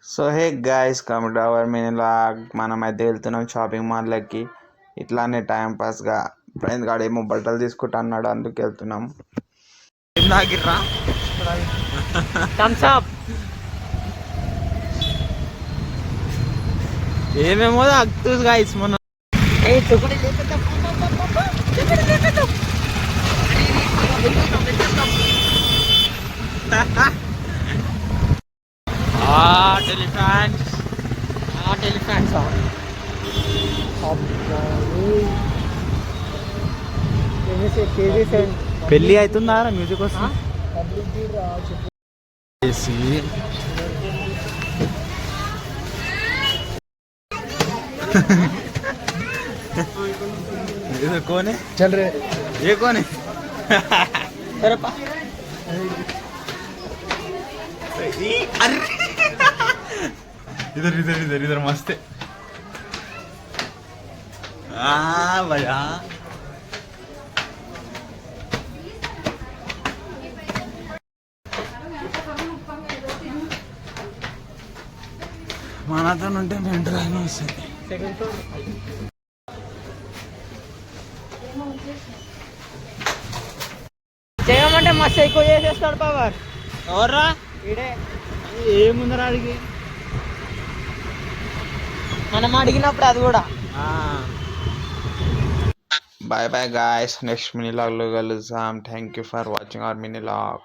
So hey guys come to our log. మనమైతే వెళ్తున్నాం shopping మాల్లోకి. ఇట్లానే టైం పాస్గా ఫ్రెండ్ గాడు ఏమో బట్టలు తీసుకుంటా అన్నాడు, అందుకు వెళ్తున్నాం. ఏం తాగిర్రా? Thums up. ఏమేమో తాగుతుంది గైస్. మొన్న టెలిఫాన్స్ పెళ్ళి అవుతుందా మ్యూజిక్ వస్తుంది. కోనే చల్ రే. ఏ కోనే इधर इधर इधर इधर मस्त है. भैया మనతో ఉంటే మెంటల్ వస్తుంది. చేయమంటే మస్తు ఎక్కువ చేసేస్తాడు పవర్. ఎవర్రా ఇడే ఏముందరా అడిగి మనం అడిగినప్పుడు అది కూడా. Bye bye guys, next mini log లో కలుద్దాం. Thank you for watching our mini log.